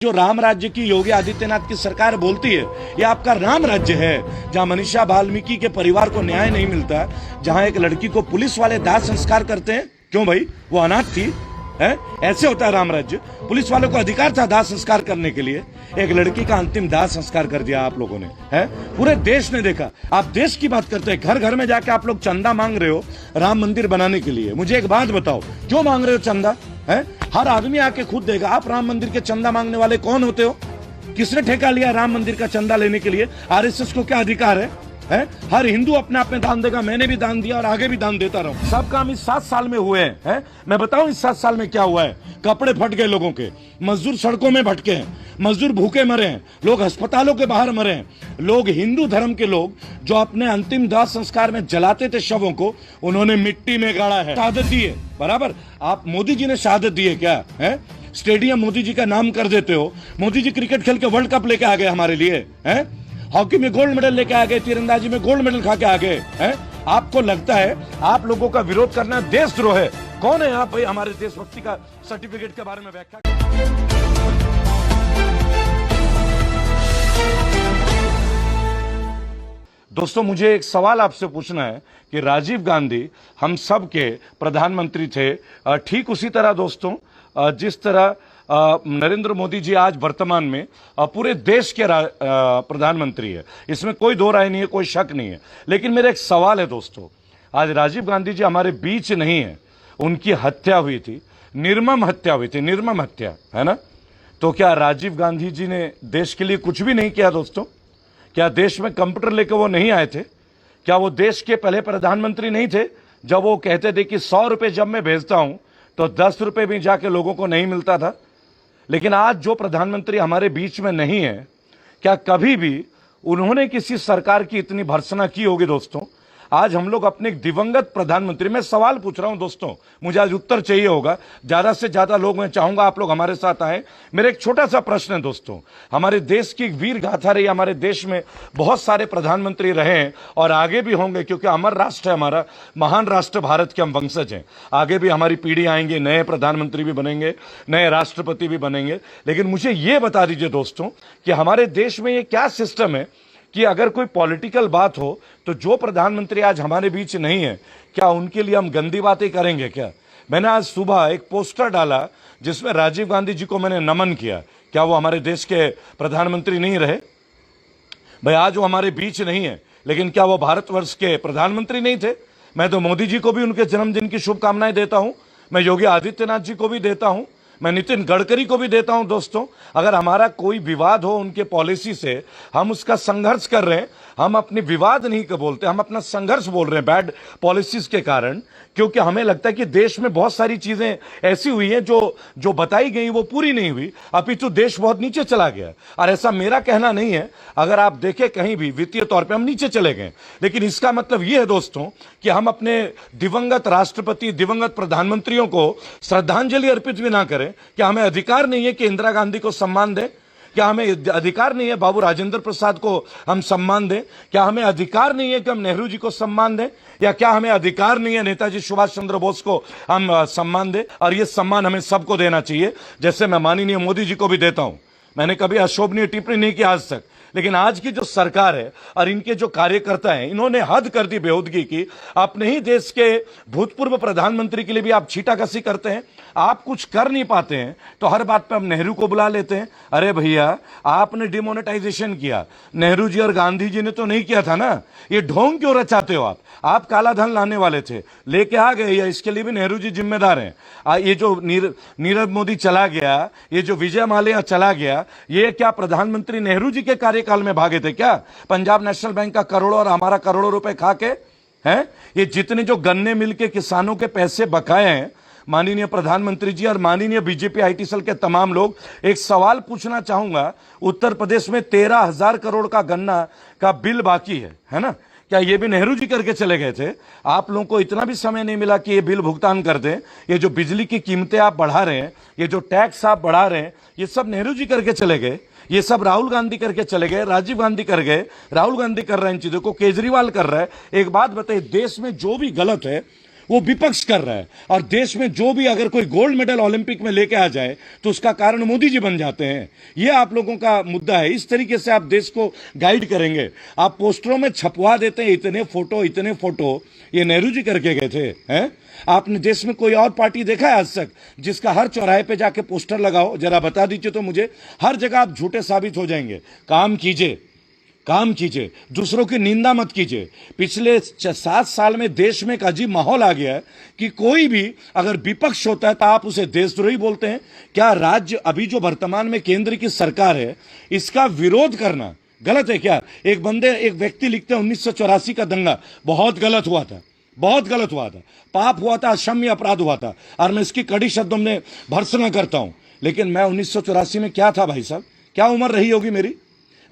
जो राम राज्य की योगी आदित्यनाथ की सरकार बोलती है, ये आपका राम राज्य है, जहां मनीषा वाल्मीकि के परिवार को न्याय नहीं मिलता, जहां एक लड़की को पुलिस वाले दाह संस्कार करते हैं। क्यों भाई, वो अनाथ थी है? ऐसे होता है राम राज्य। पुलिस वालों को अधिकार था दाह संस्कार करने के लिए, एक लड़की का अंतिम दाह संस्कार कर दिया आप लोगों ने, है? पूरे देश ने देखा। आप देश की बात करते हैं, घर घर में जाके आप लोग चंदा मांग रहे हो राम मंदिर बनाने के लिए। मुझे एक बात बताओ, क्यों मांग रहे हो चंदा? है? हर आदमी आके खुद देगा। आप राम मंदिर के चंदा मांगने वाले कौन होते हो? किसने ठेका लिया राम मंदिर का चंदा लेने के लिए? आरएसएस को क्या अधिकार है? हर हिंदू अपने आप में दान देगा। मैंने भी दान दिया और आगे भी दान देता रहूं। सब काम इस 7 साल में हुए हैं। मैं बताऊं इस 7 साल में क्या हुआ है? कपड़े फट गए लोगों के, मजदूर सड़कों में भटके हैं, मजदूर भूखे मरे हैं, लोग अस्पतालों के बाहर मरे हैं, लोग हिंदू धर्म के लोग जो अपने अंतिम दाह संस्कार में जलाते थे शवों को, उन्होंने मिट्टी में गाड़ा है, शहादत दी है। बराबर, आप मोदी जी ने शहादत दी है क्या? है स्टेडियम मोदी जी का नाम कर देते हो। मोदी जी क्रिकेट खेल के वर्ल्ड कप लेके आ गए हमारे लिए, है हॉकी में गोल्ड मेडल लेके आ गए, तीरंदाजी में गोल्ड मेडल खा के आ गए, हैं? आपको लगता है आप लोगों का विरोध करना देशद्रोह है? कौन है आप भाई हमारे देशभक्ति का सर्टिफिकेट के बारे में व्याख्या? दोस्तों, मुझे एक सवाल आपसे पूछना है कि राजीव गांधी हम सब के प्रधानमंत्री थे, ठीक उसी तरह दोस्तों जिस तरह नरेंद्र मोदी जी आज वर्तमान में पूरे देश के प्रधानमंत्री है। इसमें कोई दो राय नहीं है, कोई शक नहीं है। लेकिन मेरा एक सवाल है दोस्तों, आज राजीव गांधी जी हमारे बीच नहीं है, उनकी हत्या हुई थी, निर्मम हत्या हुई थी, निर्मम हत्या, है ना? तो क्या राजीव गांधी जी ने देश के लिए कुछ भी नहीं किया दोस्तों? क्या देश में कंप्यूटर लेकर वो नहीं आए थे? क्या वो देश के पहले प्रधानमंत्री नहीं थे जब वो कहते थे कि 100 रुपए जब मैं भेजता हूं तो 10 रुपए भी जाके लोगों को नहीं मिलता था? लेकिन आज जो प्रधानमंत्री हमारे बीच में नहीं है, क्या कभी भी उन्होंने किसी सरकार की इतनी भर्त्सना की होगी दोस्तों? आज हम लोग अपने दिवंगत प्रधानमंत्री, मैं सवाल पूछ रहा हूं दोस्तों, मुझे आज उत्तर चाहिए होगा। ज्यादा से ज्यादा लोग, मैं चाहूंगा आप लोग हमारे साथ आए। मेरा एक छोटा सा प्रश्न है दोस्तों, हमारे देश की वीर गाथा रही, हमारे देश में बहुत सारे प्रधानमंत्री रहे हैं और आगे भी होंगे, क्योंकि अमर राष्ट्र है हमारा, महान राष्ट्र भारत के हम वंशज हैं। आगे भी हमारी पीढ़ी आएंगे, नए प्रधानमंत्री भी बनेंगे, नए राष्ट्रपति भी बनेंगे। लेकिन मुझे ये बता दीजिए दोस्तों कि हमारे देश में ये क्या सिस्टम है कि अगर कोई पॉलिटिकल बात हो तो जो प्रधानमंत्री आज हमारे बीच नहीं है, क्या उनके लिए हम गंदी बातें करेंगे क्या? मैंने आज सुबह एक पोस्टर डाला जिसमें राजीव गांधी जी को मैंने नमन किया। क्या वो हमारे देश के प्रधानमंत्री नहीं रहे? भाई आज वो हमारे बीच नहीं है, लेकिन क्या वो भारतवर्ष के प्रधानमंत्री नहीं थे? मैं तो मोदी जी को भी उनके जन्मदिन की शुभकामनाएं देता हूं, मैं योगी आदित्यनाथ जी को भी देता हूं, मैं नितिन गडकरी को भी देता हूं दोस्तों। अगर हमारा कोई विवाद हो उनके पॉलिसी से, हम उसका संघर्ष कर रहे हैं, हम अपनी विवाद नहीं कर बोलते, हम अपना संघर्ष बोल रहे हैं बैड पॉलिसीज के कारण, क्योंकि हमें लगता है कि देश में बहुत सारी चीजें ऐसी हुई हैं जो बताई गई वो पूरी नहीं हुई, अपितु देश बहुत नीचे चला गया। और ऐसा मेरा कहना नहीं है, अगर आप देखें कहीं भी वित्तीय तौर पे हम नीचे चले गए, लेकिन इसका मतलब ये है दोस्तों कि हम अपने दिवंगत राष्ट्रपति, दिवंगत प्रधानमंत्रियों को श्रद्धांजलि अर्पित भी ना करें। क्या हमें अधिकार नहीं है कि इंदिरा गांधी को सम्मान दें? क्या हमें अधिकार नहीं है बाबू राजेंद्र प्रसाद को हम सम्मान दें? क्या हमें अधिकार नहीं है कि हम नेहरू जी को सम्मान दें? या क्या हमें अधिकार नहीं है नेताजी सुभाष चंद्र बोस को हम सम्मान दें? और ये सम्मान हमें सबको देना चाहिए, जैसे मैं माननीय मोदी जी को भी देता हूं। मैंने कभी अशोभनीय टिप्पणी नहीं की आज तक, लेकिन आज की जो सरकार है और इनके जो कार्यकर्ता हैं, इन्होंने हद कर दी बेहूदगी की। अपने ही देश के भूतपूर्व प्रधानमंत्री के लिए भी आप छीटाकशी करते हैं। आप कुछ कर नहीं पाते हैं तो हर बात पे हम नेहरू को बुला लेते हैं। अरे भैया, आपने डिमोनेटाइजेशन किया, नेहरू जी और गांधी जी ने तो नहीं किया था ना। ये ढोंग क्यों रचाते हो आप काला धन लाने वाले थे, लेके आ गए, या इसके लिए भी नेहरू जी जिम्मेदार हैं। ये जो नीरव मोदी चला गया, ये जो विजय माल्या चला गया, ये क्या प्रधानमंत्री नेहरू जी के कार्यकाल में भागे थे क्या? पंजाब नेशनल बैंक का करोड़ों और हमारा करोड़ों रुपए खा के, हैं? ये जितने जो गन्ने मिल के किसानों के पैसे बकाए हैं, माननीय प्रधानमंत्री जी और माननीय बीजेपी आईटी सेल के तमाम लोग, एक सवाल पूछना चाहूंगा, उत्तर प्रदेश में 13,000 करोड़ का गन्ना का बिल बाकी है ना? क्या ये भी नेहरू जी करके चले गए थे? आप लोगों को इतना भी समय नहीं मिला कि ये बिल भुगतान कर दें? ये जो बिजली की कीमतें आप बढ़ा रहे हैं, ये जो टैक्स आप बढ़ा रहे हैं, ये सब नेहरू जी करके चले गए। ये सब राहुल गांधी करके चले गए, राजीव गांधी कर गए, राहुल गांधी कर रहे हैं इन चीजों को, केजरीवाल कर रहा है। एक बात बताइए, देश में जो भी गलत है वो विपक्ष कर रहा है। और देश में जो भी अगर कोई गोल्ड मेडल ओलंपिक में लेके आ जाए तो उसका कारण मोदी जी बन जाते हैं। ये आप लोगों का मुद्दा है। इस तरीके से आप देश को गाइड करेंगे। आप पोस्टरों में छपवा देते हैं इतने फोटो। ये नेहरू जी करके गए थे, हैं? आपने देश में कोई और पार्टी देखा है आज तक जिसका हर चौराहे पे जाके पोस्टर लगाओ? जरा बता दीजिए तो मुझे। हर जगह आप झूठे साबित हो जाएंगे। काम कीजिए, दूसरों की निंदा मत कीजिए। पिछले 7 साल में देश में एक अजीब माहौल आ गया है कि कोई भी अगर विपक्ष होता है तो आप उसे देशद्रोही बोलते हैं। क्या राज्य अभी जो वर्तमान में केंद्र की सरकार है इसका विरोध करना गलत है क्या? एक व्यक्ति लिखते हैं 1984 का दंगा बहुत गलत हुआ था, पाप हुआ था, अक्षम्य अपराध हुआ था, और मैं इसकी कड़ी शब्दों में भर्त्सना करता हूं। लेकिन मैं 1984 में क्या था भाई साहब? क्या उम्र रही होगी मेरी?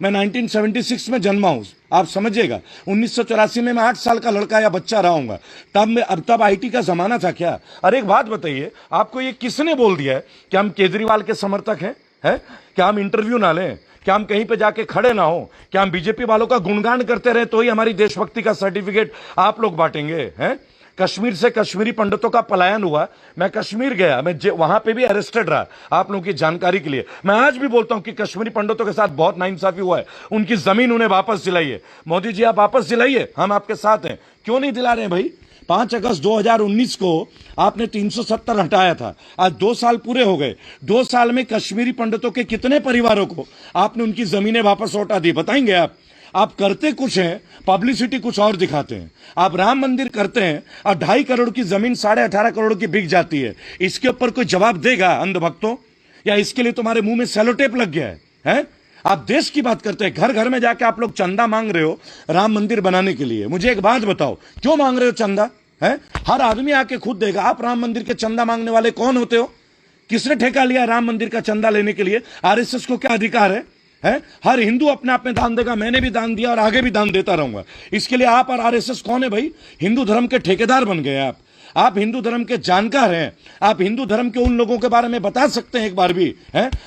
मैं 1976 में जन्मा हूं, आप समझिएगा। 1984 में मैं 8 साल का लड़का या बच्चा रहा हूंगा। तब आईटी का जमाना था क्या? अरे एक बात बताइए, आपको ये किसने बोल दिया है कि हम केजरीवाल के समर्थक हैं? क्या हम इंटरव्यू ना लें? क्या हम कहीं पे जाके खड़े ना हो? क्या हम बीजेपी वालों का गुणगान करते रहे तो ही हमारी देशभक्ति का सर्टिफिकेट आप लोग बांटेंगे? हैं? कश्मीर से कश्मीरी पंडितों का पलायन हुआ। मैं कश्मीर गया, मैं वहां पे भी अरेस्टेड रहा। आप लोगों की जानकारी के लिए मैं आज भी बोलता हूं कि कश्मीरी पंडितों के साथ बहुत नाइंसाफी हुआ है। उनकी जमीन उन्हें वापस दिलाइए। मोदी जी आप वापस दिलाइए, हम आपके साथ हैं। क्यों नहीं दिला रहे हैं भाई? 5 अगस्त 2019 को आपने 370 हटाया था। आज 2 साल पूरे हो गए। 2 साल में कश्मीरी पंडितों के कितने परिवारों को आपने उनकी जमीनें वापस लौटा दी? बताएंगे आप करते कुछ हैं, पब्लिसिटी कुछ और दिखाते हैं। आप राम मंदिर करते हैं और 2.5 करोड़ की जमीन 18.5 करोड़ की बिक जाती है। इसके ऊपर कोई जवाब देगा अंधभक्तों? या इसके लिए तुम्हारे मुंह में सेलोटेप लग गया है? आप देश की बात करते हैं, घर घर में जाके आप लोग चंदा मांग रहे हो राम मंदिर बनाने के लिए। मुझे एक बात बताओ, क्यों मांग रहे हो चंदा? हर आदमी आके खुद देगा। आप राम मंदिर के चंदा मांगने वाले कौन होते हो? किसने ठेका लिया राम मंदिर का चंदा लेने के लिए? आरएसएस को क्या अधिकार है? हर हिंदू अपने आप में दान देगा। मैंने भी दान दिया और आगे भी दान देता रहूंगा। इसके लिए आप और आरएसएस कौन है भाई? हिंदू धर्म के ठेकेदार बन गए आप हिंदू धर्म के जानकार हैं। आप हिंदू धर्म के उन लोगों के बारे में बता सकते हैं एक बार भी?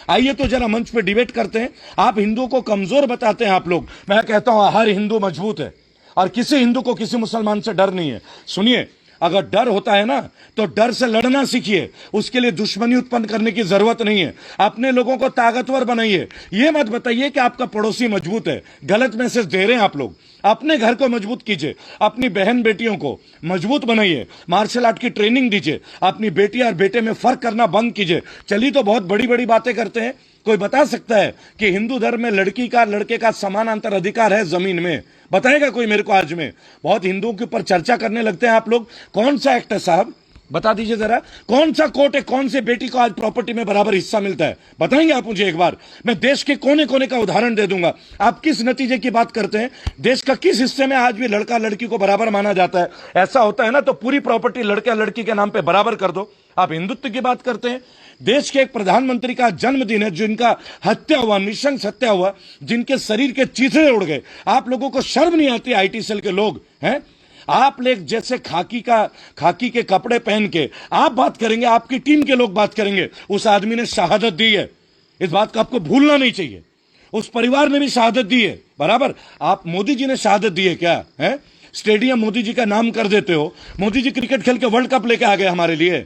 आइए तो जरा मंच पे डिबेट करते हैं। आप हिंदुओं को कमजोर बताते हैं आप लोग। मैं कहता हूं हर हिंदू मजबूत है और किसी हिंदू को किसी मुसलमान से डर नहीं है। सुनिए, अगर डर होता है ना तो डर से लड़ना सीखिए। उसके लिए दुश्मनी उत्पन्न करने की जरूरत नहीं है। अपने लोगों को ताकतवर बनाइए। ये मत बताइए कि आपका पड़ोसी मजबूत है। गलत मैसेज दे रहे हैं आप लोग। अपने घर को मजबूत कीजिए, अपनी बहन बेटियों को मजबूत बनाइए, मार्शल आर्ट की ट्रेनिंग दीजिए, अपनी बेटी और बेटे में फर्क करना बंद कीजिए। चलिए तो बहुत बड़ी बड़ी बातें करते हैं। कोई बता सकता है कि हिंदू धर्म में लड़की का लड़के का समानांतर अधिकार है जमीन में? बताएगा कोई मेरे को? आज में बहुत हिंदुओं के ऊपर चर्चा करने लगते हैं आप लोग। कौन सा एक्ट है साहब? बता दीजिए जरा, कौन सा कोर्ट है? कौन से बेटी को आज प्रॉपर्टी में बराबर हिस्सा मिलता है? बताएंगे आप मुझे एक बार? मैं देश के कोने कोने का उदाहरण दे दूंगा। आप किस नतीजे की बात करते हैं? देश का किस हिस्से में आज भी लड़का लड़की को बराबर माना जाता है? ऐसा होता है ना तो पूरी प्रॉपर्टी लड़का लड़की के नाम पे बराबर कर दो। आप हिंदुत्व की बात करते हैं। देश के एक प्रधानमंत्री का जन्मदिन है जिनका हत्या हुआ, निशंस हत्या हुआ, जिनके शरीर के चीथड़े उड़ गए। आप लोगों को शर्म नहीं आती? आईटी सेल के लोग हैं आप लोग जैसे खाकी के कपड़े पहन के आप बात करेंगे, आपकी टीम के लोग बात करेंगे। उस आदमी ने शहादत दी है, इस बात को आपको भूलना नहीं चाहिए। उस परिवार ने भी शहादत दी है बराबर। आप मोदी जी ने शहादत दी है क्या? स्टेडियम मोदी जी का नाम कर देते हो। मोदी जी क्रिकेट खेल के वर्ल्ड कप लेके आ गए हमारे लिए।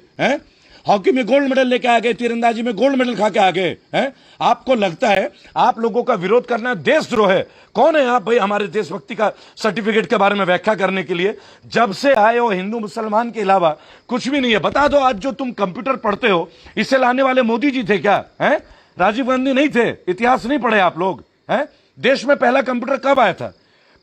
हॉकी में गोल्ड मेडल लेके आ गए, तीरंदाजी में गोल्ड मेडल खा के आ गए। आपको लगता है आप लोगों का विरोध करना देशद्रोह है? कौन है आप भाई हमारे देशभक्ति का सर्टिफिकेट के बारे में व्याख्या करने के लिए? जब से आए हो हिंदू मुसलमान के अलावा कुछ भी नहीं है। बता दो, आज जो तुम कंप्यूटर पढ़ते हो इसे लाने वाले मोदी जी थे क्या? राजीव गांधी नहीं थे? इतिहास नहीं पढ़े आप लोग? देश में पहला कंप्यूटर कब आया था?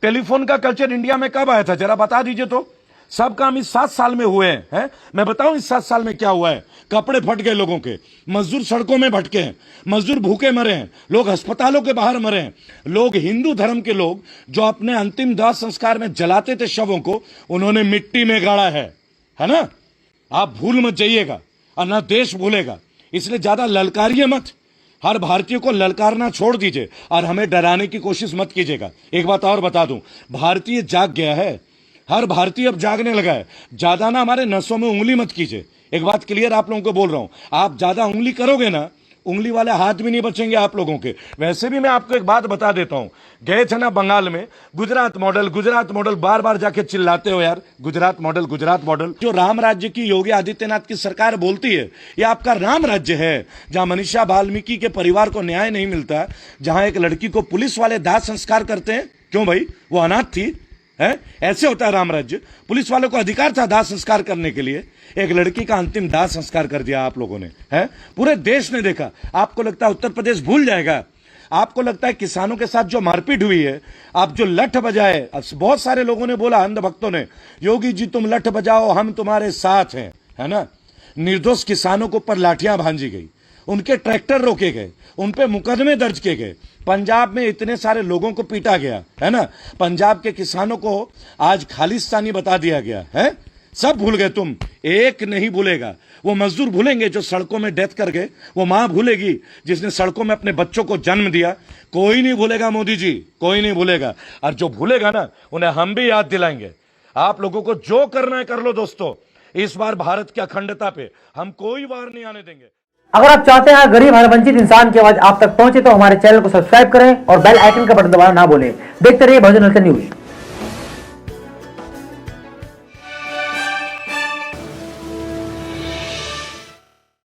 टेलीफोन का कल्चर इंडिया में कब आया था? जरा बता दीजिए तो। सब काम इस 7 साल में हुए हैं। मैं बताऊं इस 7 साल में क्या हुआ है? कपड़े फट गए लोगों के, मजदूर सड़कों में भटके हैं, मजदूर भूखे मरे हैं, लोग अस्पतालों के बाहर मरे हैं। लोग हिंदू धर्म के लोग जो अपने अंतिम दाह संस्कार में जलाते थे शवों को, उन्होंने मिट्टी में गाड़ा है ना? आप भूल मत जाइएगा और ना देश भूलेगा। इसलिए ज्यादा ललकारिए मत। हर भारतीय को ललकारना छोड़ दीजिए और हमें डराने की कोशिश मत कीजिएगा। एक बात और बता दूं, भारतीय जाग गया है। हर भारतीय अब जागने लगा है। ज्यादा ना हमारे नसों में उंगली मत कीजिए। एक बात क्लियर आप लोगों को बोल रहा हूं, आप ज्यादा उंगली करोगे ना उंगली वाले हाथ भी नहीं बचेंगे आप लोगों के। वैसे भी मैं आपको एक बात बता देता हूं, गए थे ना बंगाल में, गुजरात मॉडल बार बार जाके चिल्लाते हो यार, गुजरात मॉडल। जो राम राज्य की योगी आदित्यनाथ की सरकार बोलती है, ये आपका राम राज्य है, जहां मनीषा वाल्मीकि के परिवार को न्याय नहीं मिलता, जहां एक लड़की को पुलिस वाले दाह संस्कार करते हैं। क्यों भाई, वो अनाथ थी है? ऐसे होता है राम राज्य। पुलिस वालों को अधिकार था दाह संस्कार करने के लिए, एक लड़की का अंतिम दाह संस्कार कर दिया आप लोगों ने, है? पूरे देश ने देखा। आपको लगता है उत्तर प्रदेश भूल जाएगा? आपको लगता है किसानों के साथ जो मारपीट हुई है, आप जो लठ बजाए, बहुत सारे लोगों ने बोला, अंध भक्तों ने, योगी जी तुम लठ बजाओ हम तुम्हारे साथ हैं, है ना? निर्दोष किसानों को ऊपर लाठियां भांजी गई, उनके ट्रैक्टर रोके गए, उन पे मुकदमे दर्ज किए गए। पंजाब में इतने सारे लोगों को पीटा गया, है ना? पंजाब के किसानों को आज खालिस्तानी बता दिया गया है। सब भूल गए तुम, एक नहीं भूलेगा। वो मजदूर भूलेंगे जो सड़कों में डेथ कर गए, वो मां भूलेगी जिसने सड़कों में अपने बच्चों को जन्म दिया। कोई नहीं भूलेगा मोदी जी, कोई नहीं भूलेगा। और जो भूलेगा ना, उन्हें हम भी याद दिलाएंगे। आप लोगों को जो करना है कर लो दोस्तों, इस बार भारत की अखंडता पे हम कोई वार नहीं आने देंगे। अगर आप चाहते हैं गरीब हर वंचित इंसान की आवाज आप तक पहुंचे तो हमारे चैनल को सब्सक्राइब करें और बेल आइकन का बटन दबाना ना भूलें। देखते रहिए बहुजन न्यूज।